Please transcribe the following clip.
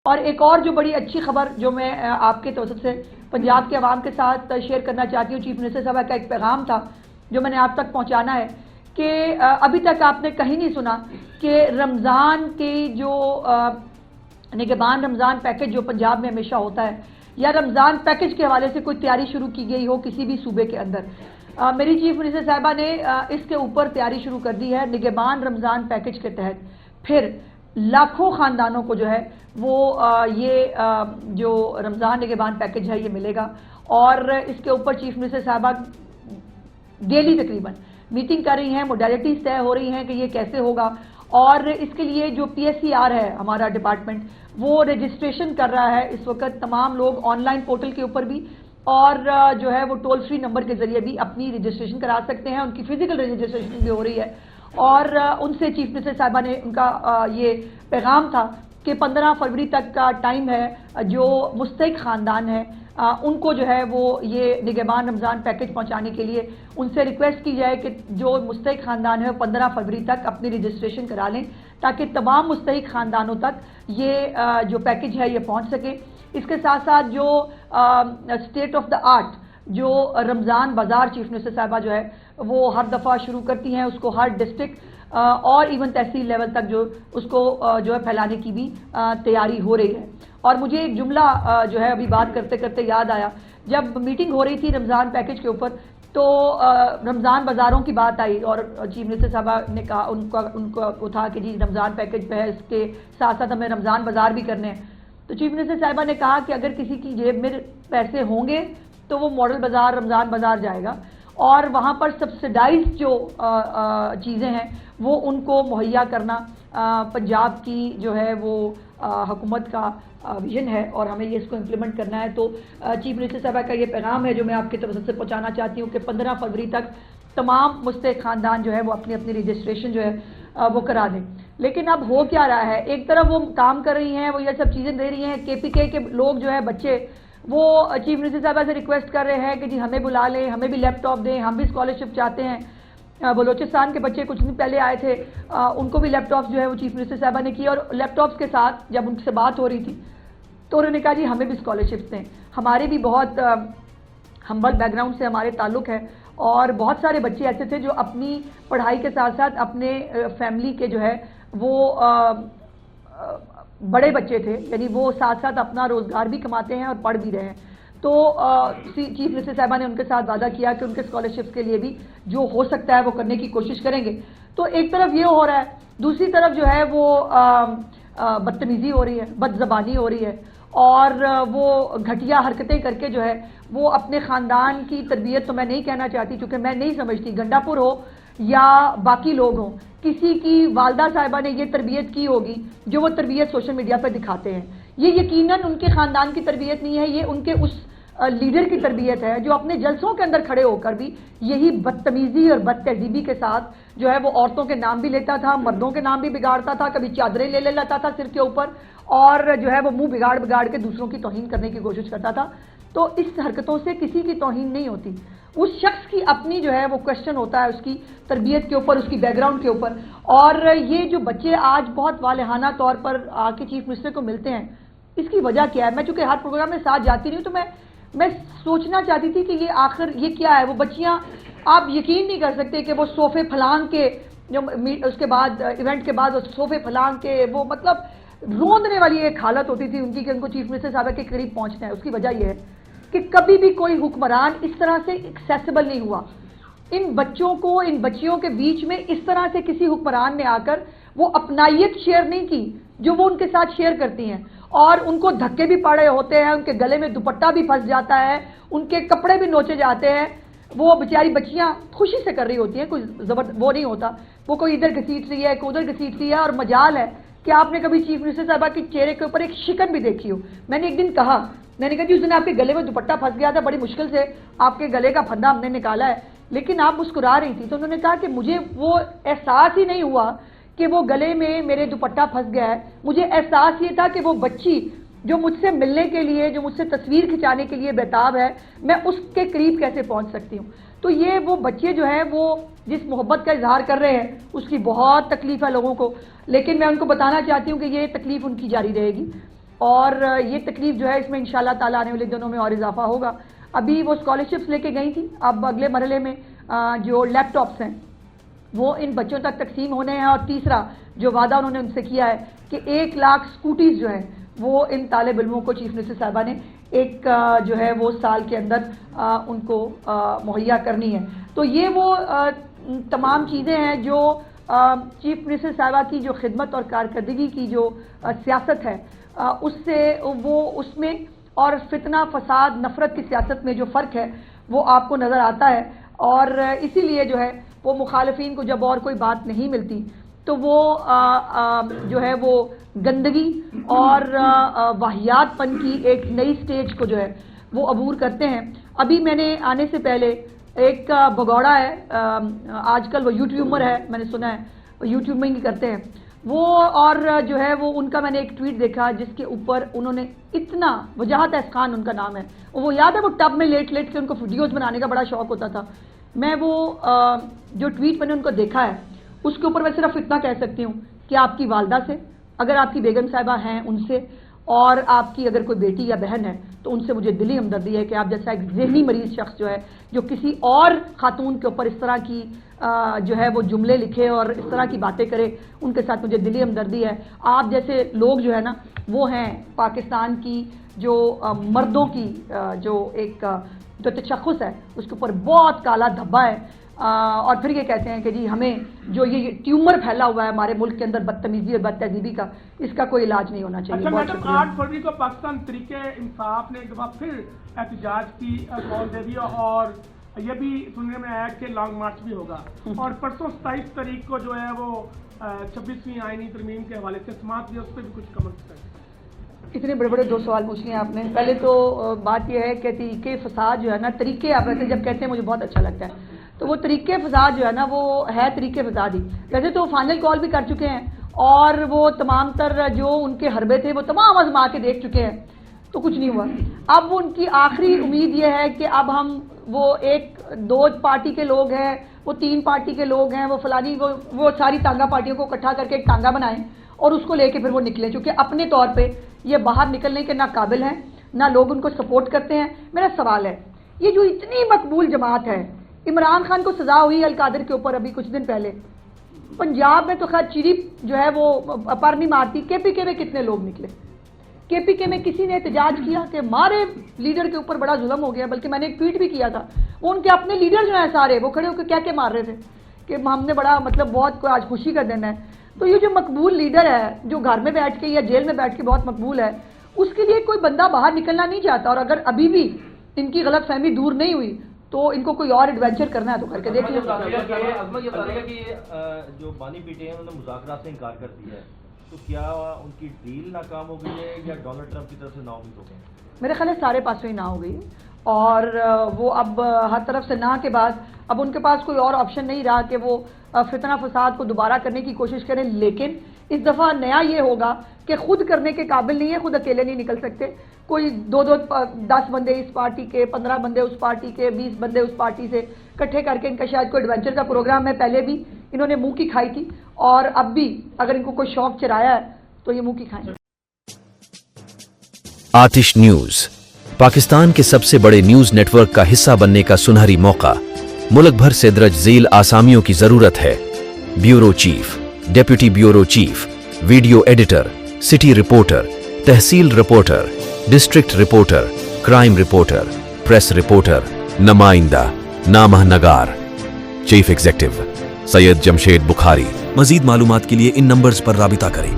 اور ایک اور جو بڑی اچھی خبر جو میں آپ کے توسط سے پنجاب کے عوام کے ساتھ شیئر کرنا چاہتی ہوں، چیف منسٹر صاحب کا ایک پیغام تھا جو میں نے آپ تک پہنچانا ہے کہ ابھی تک آپ نے کہیں نہیں سنا کہ رمضان کی جو نگہبان رمضان پیکج جو پنجاب میں ہمیشہ ہوتا ہے یا رمضان پیکج کے حوالے سے کوئی تیاری شروع کی گئی ہو کسی بھی صوبے کے اندر۔ میری چیف منسٹر صاحبہ نے اس کے اوپر تیاری شروع کر دی ہے نگہبان رمضان پیکج کے تحت۔ پھر لاکھوں خاندانوں کو جو ہے وہ یہ جو رمضان نگہبان پیکج ہے یہ ملے گا، اور اس کے اوپر چیف منسٹر صاحبہ ڈیلی تقریباً میٹنگ کر رہی ہیں، موڈیلٹیز طے ہو رہی ہیں کہ یہ کیسے ہوگا، اور اس کے لیے جو پی ایس سی آر ہے ہمارا ڈپارٹمنٹ وہ رجسٹریشن کر رہا ہے اس وقت۔ تمام لوگ آن لائن پورٹل کے اوپر بھی اور جو ہے وہ ٹول فری نمبر کے ذریعے بھی اپنی رجسٹریشن کرا سکتے ہیں، ان کی فزیکل رجسٹریشن بھی ہو رہی ہے۔ اور ان سے چیف منسٹر صاحبہ نے ان کا یہ پیغام تھا کہ 15 فروری تک کا ٹائم ہے، جو مستحق خاندان ہے ان کو جو ہے وہ یہ نگہبان رمضان پیکج پہنچانے کے لیے ان سے ریکویسٹ کی جائے کہ جو مستحق خاندان ہے 15 فروری تک اپنی رجسٹریشن کرا لیں تاکہ تمام مستحق خاندانوں تک یہ جو پیکج ہے یہ پہنچ سکے۔ اس کے ساتھ ساتھ جو اسٹیٹ آف دا آرٹ جو رمضان بازار چیف منسٹر صاحبہ جو ہے وہ ہر دفعہ شروع کرتی ہیں، اس کو ہر ڈسٹرکٹ اور ایون تحصیل لیول تک جو اس کو جو ہے پھیلانے کی بھی تیاری ہو رہی ہے۔ اور مجھے ایک جملہ جو ہے ابھی بات کرتے کرتے یاد آیا، جب میٹنگ ہو رہی تھی رمضان پیکج کے اوپر تو رمضان بازاروں کی بات آئی اور چیف منسٹر صاحبہ نے کہا ان کو تھا کہ جی رمضان پیکج پہ ہے، اس کے ساتھ ساتھ ہمیں رمضان بازار بھی کرنے ہیں۔ تو چیف منسٹر صاحبہ نے کہا کہ اگر کسی کی جیب میں پیسے ہوں گے تو وہ ماڈل بازار رمضان بازار جائے گا، اور وہاں پر سبسڈائز جو چیزیں ہیں وہ ان کو مہیا کرنا پنجاب کی جو ہے وہ حکومت کا ویژن ہے، اور ہمیں یہ اس کو امپلیمنٹ کرنا ہے۔ تو چیف منسٹر صاحبہ کا یہ پیغام ہے جو میں آپ کی طرف سے پہنچانا چاہتی ہوں کہ 15 فروری تک تمام مستحق خاندان جو ہے وہ اپنی اپنی رجسٹریشن جو ہے وہ کرا دیں۔ لیکن اب ہو کیا رہا ہے، ایک طرف وہ کام کر رہی ہیں، وہ یہ سب چیزیں دے رہی ہیں، کے پی کے لوگ جو ہے بچے وہ چیف منسٹر صاحبہ سے ریکویسٹ کر رہے ہیں کہ جی ہمیں بلا لیں، ہمیں بھی لیپ ٹاپ دیں، ہم بھی اسکالرشپ چاہتے ہیں۔ بلوچستان کے بچے کچھ دن پہلے آئے تھے، ان کو بھی لیپ ٹاپس جو ہے وہ چیف منسٹر صاحبہ نے کی، اور لیپ ٹاپس کے ساتھ جب ان سے بات ہو رہی تھی تو انہوں نے کہا جی ہمیں بھی اسکالرشپس دیں۔ ہمارے بھی بہت ہمبل بیک گراؤنڈ سے ہمارے تعلق ہے، اور بہت سارے بچے ایسے تھے جو اپنی پڑھائی کے ساتھ ساتھ اپنے فیملی کے جو ہے وہ بڑے بچے تھے، یعنی وہ ساتھ ساتھ اپنا روزگار بھی کماتے ہیں اور پڑھ بھی رہے ہیں۔ تو چیف منسٹر صاحبہ نے ان کے ساتھ وعدہ کیا کہ ان کے اسکالرشپس کے لیے بھی جو ہو سکتا ہے وہ کرنے کی کوشش کریں گے۔ تو ایک طرف یہ ہو رہا ہے، دوسری طرف جو ہے وہ بدتمیزی ہو رہی ہے، بد زبانی ہو رہی ہے، اور وہ گھٹیا حرکتیں کر کے جو ہے وہ اپنے خاندان کی تربیت، تو میں نہیں کہنا چاہتی چونکہ میں نہیں سمجھتی گنڈا پور ہو یا باقی لوگ ہوں، کسی کی والدہ صاحبہ نے یہ تربیت کی ہوگی جو وہ تربیت سوشل میڈیا پہ دکھاتے ہیں، یہ یقیناً ان کے خاندان کی تربیت نہیں ہے، یہ ان کے اس لیڈر کی تربیت ہے جو اپنے جلسوں کے اندر کھڑے ہو کر بھی یہی بدتمیزی اور بد تہذیبی کے ساتھ جو ہے وہ عورتوں کے نام بھی لیتا تھا، مردوں کے نام بھی بگاڑتا تھا، کبھی چادریں لے لیتا تھا سر کے اوپر، اور جو ہے وہ منہ بگاڑ کے دوسروں کی توہین کرنے کی کوشش کرتا تھا۔ تو اس حرکتوں سے کسی کی توہین نہیں ہوتی، اس شخص کی اپنی جو ہے وہ کوشچن ہوتا ہے اس کی تربیت کے اوپر، اس کی بیک گراؤنڈ کے اوپر۔ اور یہ جو بچے آج بہت والہانہ طور پر آ کے چیف منسٹر کو ملتے ہیں، اس کی وجہ کیا ہے؟ میں چونکہ ہر پروگرام میں ساتھ جاتی رہی ہوں تو میں سوچنا چاہتی تھی کہ یہ آخر یہ کیا ہے۔ وہ بچیاں آپ یقین نہیں کر سکتے کہ وہ صوفے پھلانگ کے جو اس کے بعد ایونٹ کے بعد صوفے پھلانگ کے وہ مطلب روندنے والی ایک حالت ہوتی تھی ان کی کہ ان کو چیف منسٹر صاحبہ کے قریب پہنچنا ہے۔ اس کی وجہ یہ ہے کہ کبھی بھی کوئی حکمران اس طرح سے ایکسیسیبل نہیں ہوا، ان بچوں کو، ان بچیوں کے بیچ میں اس طرح سے کسی حکمران نے آ کر وہ اپنائیت شیئر نہیں کی جو وہ ان کے ساتھ شیئر کرتی ہیں، اور ان کو دھکے بھی پڑے ہوتے ہیں، ان کے گلے میں دوپٹہ بھی پھنس جاتا ہے، ان کے کپڑے بھی نوچے جاتے ہیں، وہ بیچاری بچیاں خوشی سے کر رہی ہوتی ہیں، کوئی وہ نہیں ہوتا، وہ کوئی ادھر گھسیٹ رہی ہے، کوئی ادھر گھسیٹ رہی ہے۔ اور مجال ہے کہ آپ نے کبھی چیف منسٹر صاحبہ کے چہرے کے اوپر ایک شکن بھی دیکھی ہو۔ میں نے ایک دن کہا جی اس دن آپ کے گلے میں دوپٹہ پھنس گیا تھا، بڑی مشکل سے آپ کے گلے کا پھندا ہم نے نکالا ہے، لیکن آپ مسکرا رہی تھی۔ تو انہوں نے کہا کہ مجھے وہ احساس ہی نہیں ہوا کہ وہ گلے میں میرے دوپٹہ پھنس گیا ہے، مجھے احساس یہ تھا کہ وہ بچی جو مجھ سے ملنے کے لیے، جو مجھ سے تصویر کھنچانے کے لیے بیتاب ہے، میں اس کے قریب کیسے پہنچ سکتی ہوں۔ تو یہ وہ بچے جو ہیں وہ جس محبت کا اظہار کر رہے ہیں اس کی بہت تکلیف ہے لوگوں کو، لیکن میں ان کو بتانا چاہتی ہوں کہ یہ تکلیف ان کی جاری رہے گی۔ اور یہ تکلیف جو ہے اس میں انشاءاللہ تعالیٰ آنے والے دنوں میں اور اضافہ ہوگا. ابھی وہ اسکالرشپس لے کے گئی تھی, اب اگلے مرحلے میں جو لیپ ٹاپس ہیں وہ ان بچوں تک تقسیم ہونے ہیں, اور تیسرا جو وعدہ انہوں نے ان سے کیا ہے کہ 1 لاکھ اسکوٹیز جو ہیں وہ ان طالب علموں کو چیف منسٹر صاحبہ نے ایک جو ہے وہ سال کے اندر ان کو مہیا کرنی ہے. تو یہ وہ تمام چیزیں ہیں جو چیف منسٹر صاحبہ کی جو خدمت اور کارکردگی کی جو سیاست ہے اس سے وہ اس میں اور فتنہ فساد نفرت کی سیاست میں جو فرق ہے وہ آپ کو نظر آتا ہے. اور اسی لیے جو ہے وہ مخالفین کو جب اور کوئی بات نہیں ملتی تو وہ جو ہے وہ گندگی اور واہیات پن کی ایک نئی سٹیج کو جو ہے وہ عبور کرتے ہیں. ابھی میں نے آنے سے پہلے ایک بگوڑا ہے, آج کل وہ یوٹیوبر ہے, میں نے سنا ہے وہ یوٹیوبنگ ہی کرتے ہیں وہ, اور جو ہے وہ ان کا میں نے ایک ٹویٹ دیکھا جس کے اوپر انہوں نے اتنا, وجاہت احسان خان ان کا نام ہے, وہ یاد ہے وہ ٹب میں لیٹ لیٹ کے ان کو ویڈیوز بنانے کا بڑا شوق ہوتا تھا. میں وہ جو ٹویٹ میں نے ان کو دیکھا ہے اس کے اوپر میں صرف اتنا کہہ سکتی ہوں کہ آپ کی والدہ سے, اگر آپ کی بیگم صاحبہ ہیں ان سے, اور آپ کی اگر کوئی بیٹی یا بہن ہے تو ان سے مجھے دلی ہمدردی ہے کہ آپ جیسا ایک ذہنی مریض شخص جو ہے جو کسی اور خاتون کے اوپر اس طرح کی جو ہے وہ جملے لکھے اور اس طرح کی باتیں کرے, ان کے ساتھ مجھے دلی ہمدردی ہے. آپ جیسے لوگ جو ہے نا وہ ہیں پاکستان کی جو مردوں کی جو ایک جو تشخص ہے اس کے اوپر بہت کالا دھبا ہے, اور پھر یہ کہتے ہیں کہ جی ہمیں جو یہ ٹیومر پھیلا ہوا ہے ہمارے ملک کے اندر بدتمیزی اور بد تہذیبی کا, اس کا کوئی علاج نہیں ہونا چاہیے. اچھا میڈم, 8 فروری کو پاکستان تحریک انصاف نے ایک دفعہ پھر احتجاج کی کال دے دی, اور یہ بھی سننے میں آیا کہ لانگ مارچ بھی ہوگا, اور پرسوں 27 تاریخ کو جو ہے وہ 26ویں آئینی ترمیم کے حوالے سے سماعت بھی, اس پہ بھی کچھ کمنٹس کریں. اتنے بڑے بڑے 2 سوال پوچھ لیے آپ نے. پہلے تو بات یہ ہے کہ طریقے فساد جو ہے نا, طریقے آپ ویسے جب کہتے ہیں مجھے بہت اچھا لگتا ہے, تو وہ طریقے فساد جو ہے نا وہ ہے طریقے فساد ہی. ویسے تو فائنل کال بھی کر چکے ہیں اور وہ تمام تر جو ان کے حربے تھے وہ تمام آزما کے دیکھ چکے ہیں, تو کچھ نہیں ہوا. اب ان کی آخری امید یہ ہے کہ اب ہم وہ 1-2 پارٹی کے لوگ ہیں, وہ 3 پارٹی کے لوگ ہیں, وہ فلانی وہ ساری تانگا پارٹیوں کو اکٹھا کر کے ایک تانگا بنائیں اور اس کو لے کے پھر وہ نکلیں, چونکہ اپنے طور پہ یہ باہر نکلنے کے نہ قابل ہیں نہ لوگ ان کو سپورٹ کرتے ہیں. میرا سوال ہے, یہ جو اتنی مقبول جماعت ہے, عمران خان کو سزا ہوئی القادر کے اوپر ابھی کچھ دن پہلے, پنجاب میں تو خیر چیری جو ہے وہ پر نہیں مارتی, کے پی کے میں کتنے لوگ نکلے, کے پی کے میں کسی نے احتجاج کیا کہ ہمارے لیڈر کے اوپر بڑا ظلم ہو گیا, بلکہ میں نے ایک ٹویٹ بھی کیا تھا, وہ ان کے اپنے لیڈر جو ہیں سارے وہ کھڑے ہو کے کیا مار رہے تھے کہ ہم نے بڑا مطلب بہت آج خوشی کا دن ہے. تو یہ جو مقبول لیڈر ہے جو گھر میں بیٹھ کے یا جیل میں بیٹھ کے بہت مقبول ہے, اس کے لیے کوئی بندہ باہر نکلنا نہیں چاہتا, اور اگر ابھی بھی ان کی غلط فہمی دور نہیں ہوئی تو ان کو کوئی اور ایڈونچر کرنا ہے تو کر کے دیکھ لیں. جو بانی بیٹے ہیں انہوں نے مذاکرات سے انکار کر دیا ہے, تو کیا ان کی ڈیل ناکام ہو گئی ہے یا ڈونلڈ ٹرمپ کی طرف سے ناامید ہو گئے ہیں؟ میرے خیال ہے سارے پاسوں ہی نہ ہو گئی, اور وہ اب ہر طرف سے نہ کے بعد اب ان کے پاس کوئی اور آپشن نہیں رہا کہ وہ فتنہ فساد کو دوبارہ کرنے کی کوشش کریں. لیکن اس دفعہ نیا یہ ہوگا کہ خود کرنے کے قابل نہیں ہے, خود اکیلے نہیں نکل سکتے, کوئی 10 بندے اس پارٹی کے, 15 بندے اس پارٹی کے, 20 بندے اس پارٹی سے اکٹھے کر کے ان کا شاید کوئی ایڈونچر کا پروگرام ہے. پہلے بھی انہوں نے منہ کی کھائی تھی, اور اب بھی اگر ان کو کوئی شوق چرایا ہے تو یہ منہ کی کھائیں. آتش نیوز پاکستان کے سب سے بڑے نیوز نیٹ ورک کا حصہ بننے کا سنہری موقع. ملک بھر سے درج ذیل آسامیوں کی ضرورت ہے. Bureau chief, deputy bureau chief, video editor, city reporter, tehsil reporter, district reporter, crime reporter, press reporter, نمائندہ, نامہ نگار. Chief executive Syed Jamshed Bukhari. مزید معلومات کے لیے ان نمبرز پر رابطہ کریں.